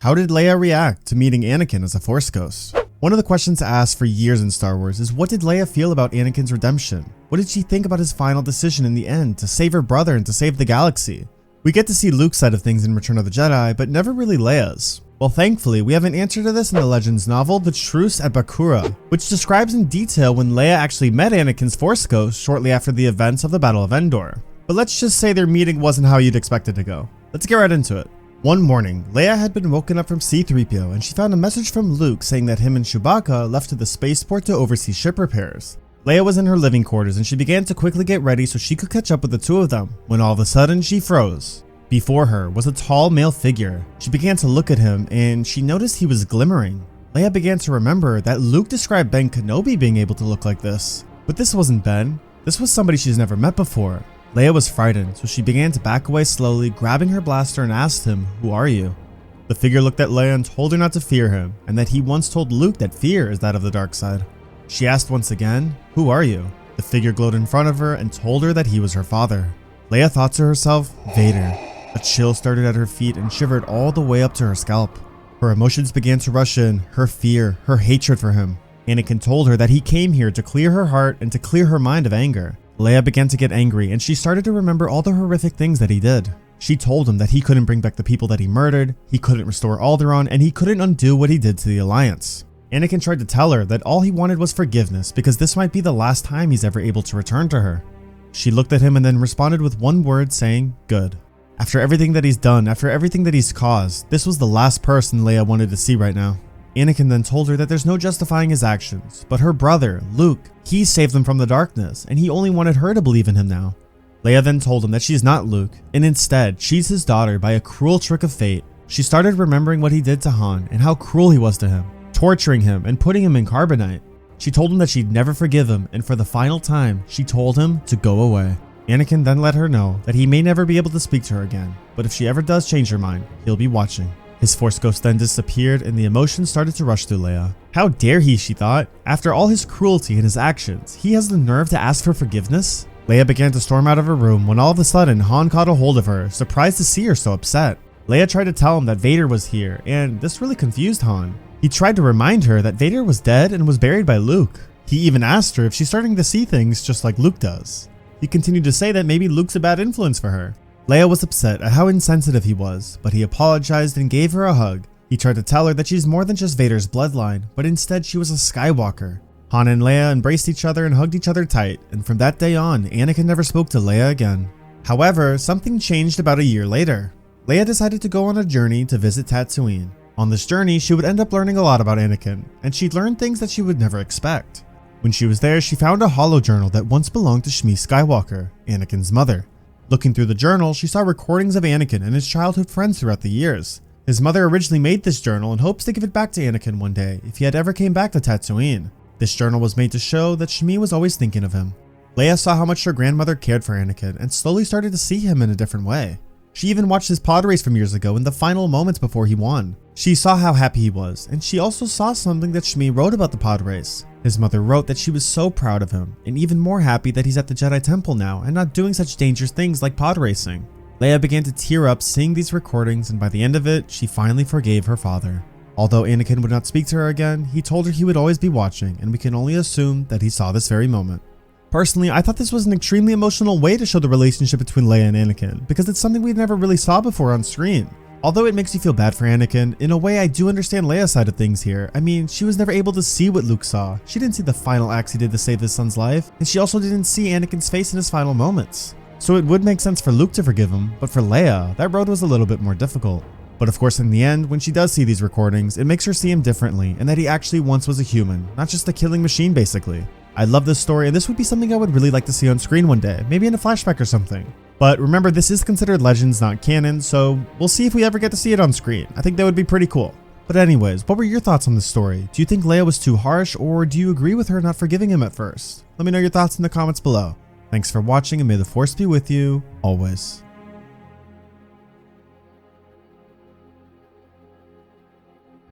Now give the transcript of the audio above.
How did Leia react to meeting Anakin as a Force ghost? One of the questions asked for years in Star Wars is, what did Leia feel about Anakin's redemption? What did she think about his final decision in the end to save her brother and to save the galaxy? We get to see Luke's side of things in Return of the Jedi, but never really Leia's. Well, thankfully, we have an answer to this in the Legends novel, The Truce at Bakura, which describes in detail when Leia actually met Anakin's Force ghost shortly after the events of the Battle of Endor. But let's just say their meeting wasn't how you'd expect it to go. Let's get right into it. One morning, Leia had been woken up from C-3PO and she found a message from Luke saying that him and Chewbacca left to the spaceport to oversee ship repairs. Leia was in her living quarters and she began to quickly get ready so she could catch up with the two of them, when all of a sudden she froze. Before her was a tall male figure. She began to look at him and she noticed he was glimmering. Leia began to remember that Luke described Ben Kenobi being able to look like this. But this wasn't Ben. This was somebody she's never met before. Leia was frightened, so she began to back away slowly, grabbing her blaster and asked him, "Who are you?" The figure looked at Leia and told her not to fear him, and that he once told Luke that fear is that of the dark side. She asked once again, "Who are you?" The figure glowed in front of her and told her that he was her father. Leia thought to herself, "Vader." A chill started at her feet and shivered all the way up to her scalp. Her emotions began to rush in, her fear, her hatred for him. Anakin told her that he came here to clear her heart and to clear her mind of anger. Leia began to get angry and she started to remember all the horrific things that he did. She told him that he couldn't bring back the people that he murdered, he couldn't restore Alderaan, and he couldn't undo what he did to the Alliance. Anakin tried to tell her that all he wanted was forgiveness because this might be the last time he's ever able to return to her. She looked at him and then responded with one word saying, "Good." After everything that he's done, after everything that he's caused, this was the last person Leia wanted to see right now. Anakin then told her that there's no justifying his actions, but her brother, Luke, he saved them from the darkness, and he only wanted her to believe in him now. Leia then told him that she's not Luke, and instead, she's his daughter by a cruel trick of fate. She started remembering what he did to Han and how cruel he was to him, torturing him and putting him in carbonite. She told him that she'd never forgive him, and for the final time, she told him to go away. Anakin then let her know that he may never be able to speak to her again, but if she ever does change her mind, he'll be watching. His Force ghost then disappeared and the emotions started to rush through Leia. How dare he, she thought. After all his cruelty and his actions, he has the nerve to ask for forgiveness? Leia began to storm out of her room when all of a sudden Han caught a hold of her, surprised to see her so upset. Leia tried to tell him that Vader was here, and this really confused Han. He tried to remind her that Vader was dead and was buried by Luke. He even asked her if she's starting to see things just like Luke does. He continued to say that maybe Luke's a bad influence for her. Leia was upset at how insensitive he was, but he apologized and gave her a hug. He tried to tell her that she's more than just Vader's bloodline, but instead she was a Skywalker. Han and Leia embraced each other and hugged each other tight, and from that day on, Anakin never spoke to Leia again. However, something changed about a year later. Leia decided to go on a journey to visit Tatooine. On this journey, she would end up learning a lot about Anakin, and she'd learn things that she would never expect. When she was there, she found a holo journal that once belonged to Shmi Skywalker, Anakin's mother. Looking through the journal, she saw recordings of Anakin and his childhood friends throughout the years. His mother originally made this journal in hopes to give it back to Anakin one day if he had ever came back to Tatooine. This journal was made to show that Shmi was always thinking of him. Leia saw how much her grandmother cared for Anakin and slowly started to see him in a different way. She even watched his pod race from years ago in the final moments before he won. She saw how happy he was, and she also saw something that Shmi wrote about the pod race. His mother wrote that she was so proud of him, and even more happy that he's at the Jedi Temple now and not doing such dangerous things like pod racing. Leia began to tear up seeing these recordings, and by the end of it, she finally forgave her father. Although Anakin would not speak to her again, he told her he would always be watching, and we can only assume that he saw this very moment. Personally, I thought this was an extremely emotional way to show the relationship between Leia and Anakin, because it's something we never really saw before on screen. Although it makes you feel bad for Anakin, in a way I do understand Leia's side of things here. I mean, she was never able to see what Luke saw. She didn't see the final acts he did to save his son's life, and she also didn't see Anakin's face in his final moments. So it would make sense for Luke to forgive him, but for Leia, that road was a little bit more difficult. But of course in the end, when she does see these recordings, it makes her see him differently, and that he actually once was a human, not just a killing machine basically. I love this story, and this would be something I would really like to see on screen one day, maybe in a flashback or something. But remember, this is considered Legends, not canon, so we'll see if we ever get to see it on screen. I think that would be pretty cool. But anyways, what were your thoughts on this story? Do you think Leia was too harsh, or do you agree with her not forgiving him at first? Let me know your thoughts in the comments below. Thanks for watching, and may the Force be with you, always.